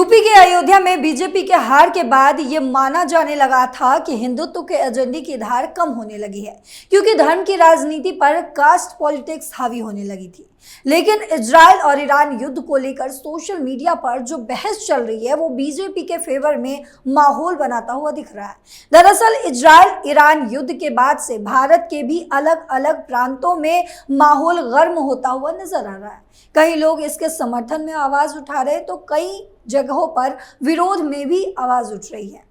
UP के अयोध्या में BJP के हार के बाद ये माना जाने लगा था कि हिंदुत्व के एजेंडे की धार कम होने लगी है, क्योंकि धर्म की राजनीति पर कास्ट पॉलिटिक्स हावी होने लगी थी। लेकिन इजराइल और ईरान युद्ध को लेकर सोशल मीडिया पर जो बहस चल रही है वो बीजेपी के फेवर में माहौल बनाता हुआ दिख रहा है। दरअसल इजराइल ईरान युद्ध के बाद से भारत के भी अलग अलग प्रांतों में माहौल गर्म होता हुआ नजर आ रहा है। कई लोग इसके समर्थन में आवाज उठा रहे हैं तो कई जगहों पर विरोध में भी आवाज उठ रही है।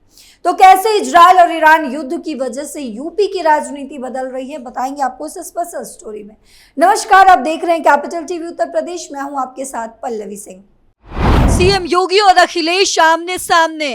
तो कैसे इजराइल और ईरान युद्ध की वजह से यूपी की राजनीति बदल रही है, बताएंगे आपको इस स्पेशल स्टोरी में। नमस्कार, आप देख रहे हैं कैपिटल टीवी उत्तर प्रदेश। मैं हूं आपके साथ पल्लवी सिंह। सीएम योगी और अखिलेश आमने सामने,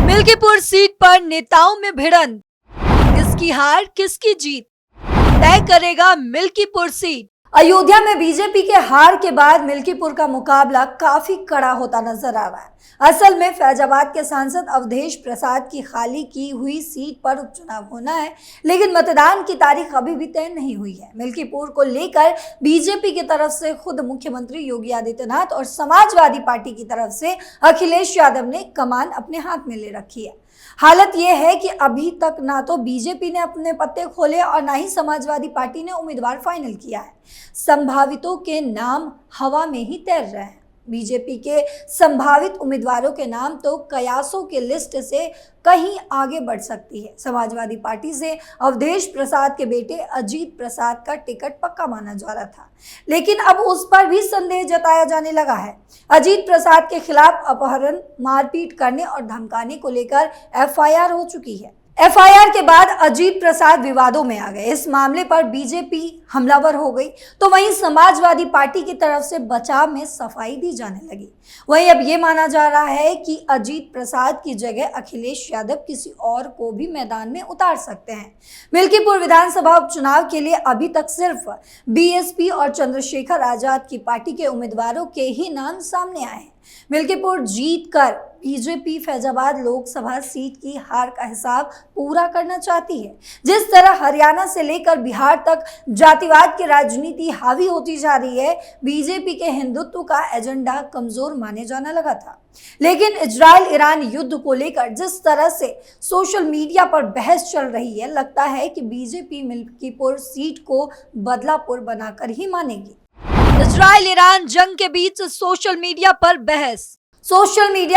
मिल्कीपुर सीट पर नेताओं में भिड़ंत, किसकी हार किसकी जीत तय करेगा मिल्कीपुर सीट। अयोध्या में बीजेपी के हार के बाद मिल्कीपुर का मुकाबला काफी कड़ा होता नजर आ रहा है। असल में फैजाबाद के सांसद अवधेश प्रसाद की खाली की हुई सीट पर उपचुनाव होना है, लेकिन मतदान की तारीख अभी भी तय नहीं हुई है। मिल्कीपुर को लेकर बीजेपी की तरफ से खुद मुख्यमंत्री योगी आदित्यनाथ और समाजवादी पार्टी की तरफ से अखिलेश यादव ने कमान अपने हाथ में ले रखी है। हालत यह है कि अभी तक ना तो बीजेपी ने अपने पत्ते खोले और ना ही समाजवादी पार्टी ने उम्मीदवार फाइनल किया है। संभावितों के नाम हवा में ही तैर रहे हैं। बीजेपी के संभावित उम्मीदवारों के नाम तो कयासों के लिस्ट से कहीं आगे बढ़ सकती है। समाजवादी पार्टी से अवधेश प्रसाद के बेटे अजीत प्रसाद का टिकट पक्का माना जा रहा था, लेकिन अब उस पर भी संदेह जताया जाने लगा है। अजीत प्रसाद के खिलाफ अपहरण, मारपीट करने और धमकाने को लेकर एफआईआर हो चुकी है। एफआईआर के बाद अजीत प्रसाद विवादों में आ गए। इस मामले पर बीजेपी हमलावर हो गई, तो वहीं समाजवादी पार्टी की तरफ से बचाव में सफाई दी जाने लगी। वहीं अब ये माना जा रहा है कि अजीत प्रसाद की जगह अखिलेश यादव किसी और को भी मैदान में उतार सकते हैं। मिल्कीपुर विधानसभा उपचुनाव के लिए अभी तक सिर्फ बीएसपी और चंद्रशेखर आजाद की पार्टी के उम्मीदवारों के ही नाम सामने आए हैं। मिल्कीपुर जीतकर बीजेपी फैजाबाद लोकसभा सीट की हार का हिसाब पूरा करना चाहती है। जिस तरह हरियाणा से लेकर बिहार तक जातिवाद की राजनीति हावी होती जा रही है, बीजेपी के हिंदुत्व का एजेंडा कमजोर माने जाने लगा था। लेकिन इजराइल ईरान युद्ध को लेकर जिस तरह से सोशल मीडिया पर बहस चल रही है, लगता है कि बीजेपी मिल्कीपुर सीट को बदलापुर बनाकर ही मानेगी। इजराइल ईरान जंग के बीच सोशल मीडिया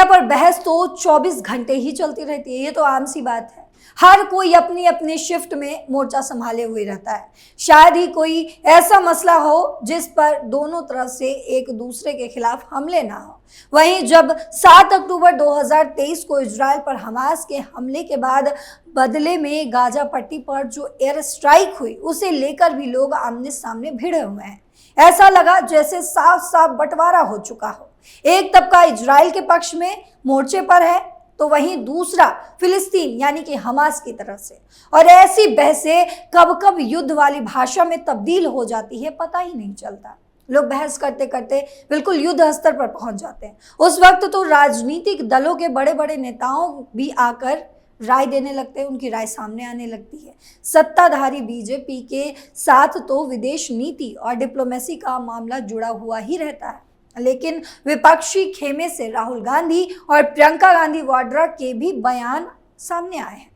पर बहस तो 24 घंटे ही चलती रहती है। ये तो आम सी बात है। हर कोई अपनी अपनी शिफ्ट में मोर्चा संभाले हुए रहता है। शायद ही कोई ऐसा मसला हो जिस पर दोनों तरफ से एक दूसरे के खिलाफ हमले ना हो। वहीं जब 7 अक्टूबर 2023 को इजराइल पर हमास के हमले के बाद बदले में गाजा पट्टी पर जो एयर स्ट्राइक हुई, उसे लेकर भी लोग आमने सामने भिड़े हुए हैं। ऐसा लगा जैसे साफ साफ बंटवारा हो चुका हो। एक तबका इजराइल के पक्ष में मोर्चे पर है, तो वहीं दूसरा फिलिस्तीन यानी कि हमास की तरफ से। और ऐसी बहसें कब कब युद्ध वाली भाषा में तब्दील हो जाती है, पता ही नहीं चलता। लोग बहस करते करते बिल्कुल युद्ध स्तर पर पहुंच जाते हैं। उस वक्त तो राजनीतिक दलों के बड़े बड़े नेताओं भी आकर राय देने लगते हैं, उनकी राय सामने आने लगती है। सत्ताधारी बीजेपी के साथ तो विदेश नीति और डिप्लोमेसी का मामला जुड़ा हुआ ही रहता है, लेकिन विपक्षी खेमे से राहुल गांधी और प्रियंका गांधी वाड्रा के भी बयान सामने आए हैं।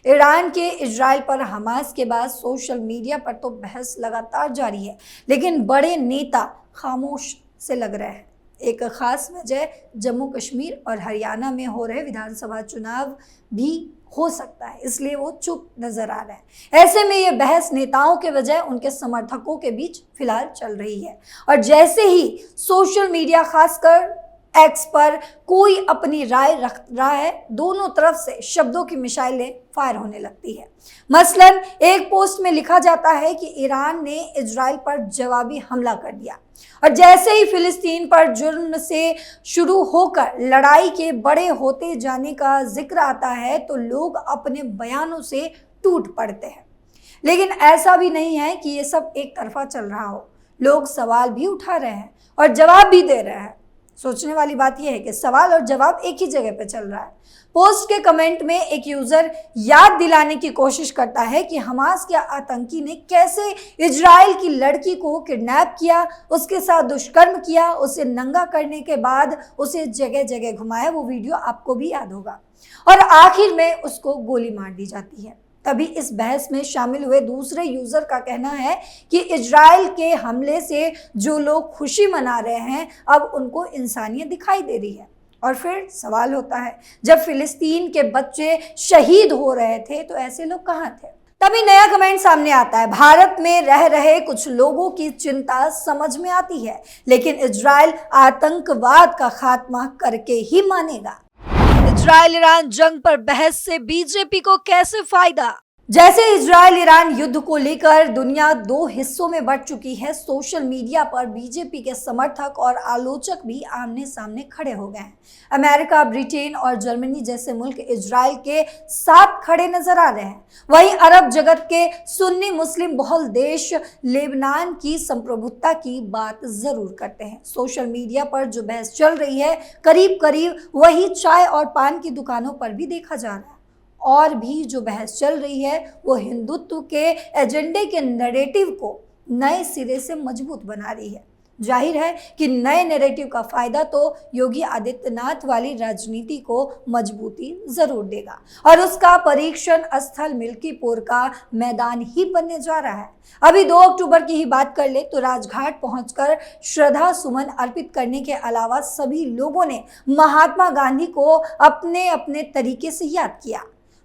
ईरान के इजराइल पर हमास के बाद सोशल मीडिया पर तो बहस लगातार जारी है, लेकिन बड़े नेता खामोश से लग रहे हैं। एक खास वजह जम्मू कश्मीर और हरियाणा में हो रहे विधानसभा चुनाव भी हो सकता है, इसलिए वो चुप नजर आ रहे हैं। ऐसे में ये बहस नेताओं के बजाय उनके समर्थकों के बीच फिलहाल चल रही है। और जैसे ही सोशल मीडिया, खासकर एक्स पर कोई अपनी राय रख रहा है, दोनों तरफ से शब्दों की मिसाइलें फायर होने लगती है। मसलन एक पोस्ट में लिखा जाता है कि ईरान ने इजराइल पर जवाबी हमला कर दिया, और जैसे ही फिलिस्तीन पर जुर्म से शुरू होकर लड़ाई के बड़े होते जाने का जिक्र आता है तो लोग अपने बयानों से टूट पड़ते हैं। लेकिन ऐसा भी नहीं है कि ये सब एक तरफा चल रहा हो। लोग सवाल भी उठा रहे हैं और जवाब भी दे रहे हैं। सोचने वाली बात यह है कि सवाल और जवाब एक ही जगह पे चल रहा है। पोस्ट के कमेंट में एक यूजर याद दिलाने की कोशिश करता है कि हमास के आतंकी ने कैसे इजराइल की लड़की को किडनैप किया, उसके साथ दुष्कर्म किया, उसे नंगा करने के बाद उसे जगह जगह घुमाया। वो वीडियो आपको भी याद होगा। और आखिर में उसको गोली मार दी जाती है। तभी इस बहस में शामिल हुए दूसरे यूजर का कहना है कि इजराइल के हमले से जो लोग खुशी मना रहे हैं, अब उनको इंसानियत दिखाई दे रही है। और फिर सवाल होता है, जब फिलिस्तीन के बच्चे शहीद हो रहे थे तो ऐसे लोग कहाँ थे? तभी नया कमेंट सामने आता है, भारत में रह रहे कुछ लोगों की चिंता समझ में आती है, लेकिन इजराइल आतंकवाद का खात्मा करके ही मानेगा। इजराइल ईरान जंग पर बहस से बीजेपी को कैसे फायदा? जैसे इजराइल ईरान युद्ध को लेकर दुनिया दो हिस्सों में बंट चुकी है, सोशल मीडिया पर बीजेपी के समर्थक और आलोचक भी आमने सामने खड़े हो गए हैं। अमेरिका, ब्रिटेन और जर्मनी जैसे मुल्क इजराइल के साथ खड़े नजर आ रहे हैं। वहीं अरब जगत के सुन्नी मुस्लिम बहुल देश लेबनान की संप्रभुता की बात जरूर करते हैं। सोशल मीडिया पर जो बहस चल रही है, करीब करीब वही चाय और पान की दुकानों पर भी देखा जा रहा है। और भी जो बहस चल रही है वो हिंदुत्व के एजेंडे के नैरेटिव को नए सिरे से मजबूत बना रही है। जाहिर है कि नए नैरेटिव का फायदा तो योगी आदित्यनाथ वाली राजनीति को मजबूती जरूर देगा और उसका परीक्षण स्थल मिल्कीपुर का मैदान ही बनने जा रहा है। अभी 2 अक्टूबर की ही बात कर ले तो राजघाट पहुंचकर श्रद्धा सुमन अर्पित करने के अलावा सभी लोगों ने महात्मा गांधी को अपने अपने तरीके से याद किया।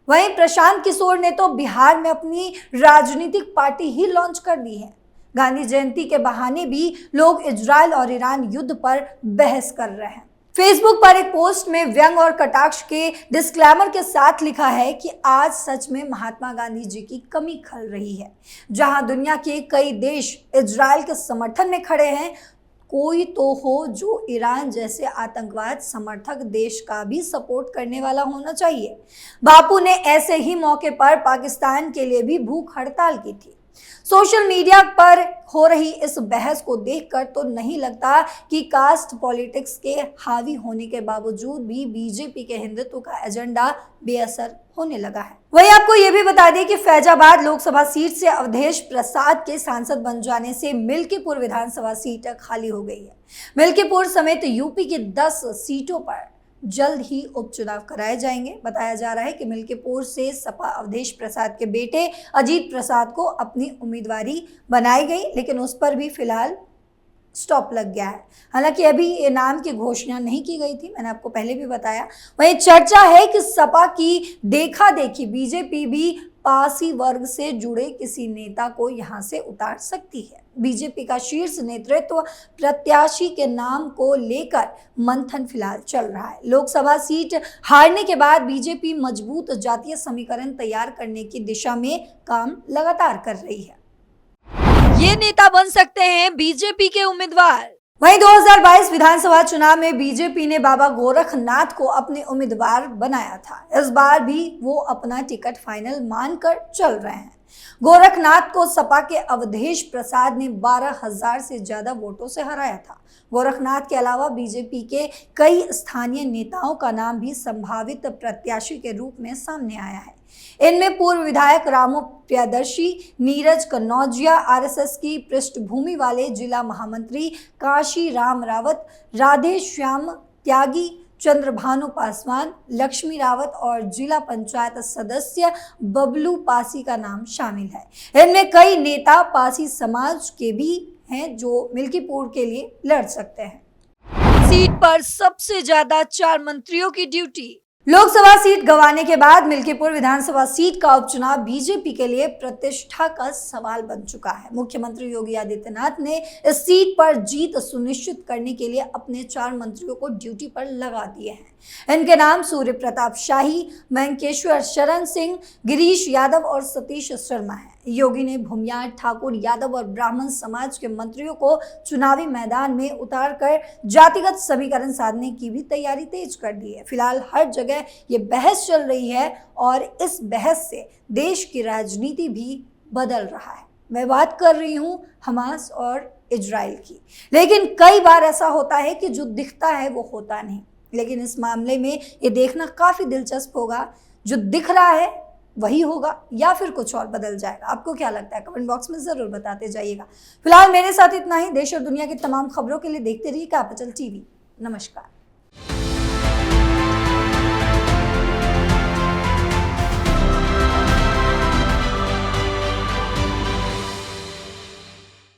वहीं प्रशांत किशोर ने तो बिहार में अपनी राजनीतिक पार्टी ही लॉन्च कर दी है। गांधी जयंती के बहाने भी लोग इजराइल और ईरान युद्ध पर बहस कर रहे हैं। फेसबुक पर एक पोस्ट में व्यंग और कटाक्ष के डिस्क्लेमर के साथ लिखा है कि आज सच में महात्मा गांधी जी की कमी खल रही है। जहां दुनिया के कई देश इजराइल के समर्थन में खड़े हैं, कोई तो हो जो ईरान जैसे आतंकवाद समर्थक देश का भी सपोर्ट करने वाला होना चाहिए। बापू ने ऐसे ही मौके पर पाकिस्तान के लिए भी भूख हड़ताल की थी। सोशल मीडिया पर हो रही इस बहस को देखकर तो नहीं लगता कि कास्ट पॉलिटिक्स के हावी होने के बावजूद भी बीजेपी के हिंदुत्व का एजेंडा बेअसर होने लगा है। वहीं आपको ये भी बता दें कि फैजाबाद लोकसभा सीट से अवधेश प्रसाद के सांसद बन जाने से मिल्कीपुर विधानसभा सीट खाली हो गई है। मिल्कीपुर समेत यूपी की 10 सीटों पर जल्द ही उपचुनाव कराए जाएंगे। बताया जा रहा है कि मिल्कीपुर से सपा अवधेश प्रसाद के बेटे अजीत प्रसाद को अपनी उम्मीदवारी बनाई गई, लेकिन उस पर भी फिलहाल स्टॉप लग गया है। हालांकि अभी ये नाम की घोषणा नहीं की गई थी, मैंने आपको पहले भी बताया। वहीं चर्चा है कि सपा की देखा देखी बीजेपी भी पासी वर्ग से जुड़े किसी नेता को यहां से उतार सकती है। बीजेपी का शीर्ष नेतृत्व प्रत्याशी के नाम को लेकर मंथन फिलहाल चल रहा है। लोकसभा सीट हारने के बाद बीजेपी मजबूत जातीय समीकरण तैयार करने की दिशा में काम लगातार कर रही है। ये नेता बन सकते हैं बीजेपी के उम्मीदवार। वहीं 2022 विधानसभा चुनाव में बीजेपी ने बाबा गोरखनाथ को अपने उम्मीदवार बनाया था। इस बार भी वो अपना टिकट फाइनल मानकर चल रहे हैं। गोरखनाथ को सपा के अवधेश प्रसाद ने 12,000 से ज्यादा वोटों से हराया था। गोरखनाथ के अलावा बीजेपी के कई स्थानीय नेताओं का नाम भी संभावित प्रत्याशी के रूप में सामने आया है। इनमें पूर्व विधायक रामू प्रियदर्शी, नीरज कन्नौजिया, आरएसएस की पृष्ठभूमि वाले जिला महामंत्री काशी राम रावत, राधे श्याम त्यागी, चंद्रभानु पासवान, लक्ष्मी रावत और जिला पंचायत सदस्य बबलू पासी का नाम शामिल है। इनमें कई नेता पासी समाज के भी हैं जो मिल्कीपुर के लिए लड़ सकते हैं। सीट पर सबसे ज्यादा 4 मंत्रियों की ड्यूटी। लोकसभा सीट गंवाने के बाद मिल्कीपुर विधानसभा सीट का उपचुनाव बीजेपी के लिए प्रतिष्ठा का सवाल बन चुका है। मुख्यमंत्री योगी आदित्यनाथ ने इस सीट पर जीत सुनिश्चित करने के लिए अपने 4 मंत्रियों को ड्यूटी पर लगा दिए हैं। इनके नाम सूर्य प्रताप शाही, मयंकेश्वर शरण सिंह, गिरीश यादव और सतीश शर्मा है। योगी ने भूमियार, ठाकुर, यादव और ब्राह्मण समाज के मंत्रियों को चुनावी मैदान में उतारकर जातिगत समीकरण साधने की भी तैयारी तेज कर दी है। फिलहाल हर जगह ये बहस चल रही है और इस बहस से देश की राजनीति भी बदल रहा है। मैं बात कर रही हूँ हमास और इजराइल की। लेकिन कई बार ऐसा होता है कि जो दिखता है वो होता नहीं। लेकिन इस मामले में ये देखना काफ़ी दिलचस्प होगा, जो दिख रहा है वही होगा या फिर कुछ और बदल जाएगा। आपको क्या लगता है? कमेंट बॉक्स में ज़रूर बताते जाइएगा। फिलहाल मेरे साथ इतना ही। देश और दुनिया की तमाम खबरों के लिए देखते रहिए कैपिटल टीवी। नमस्कार।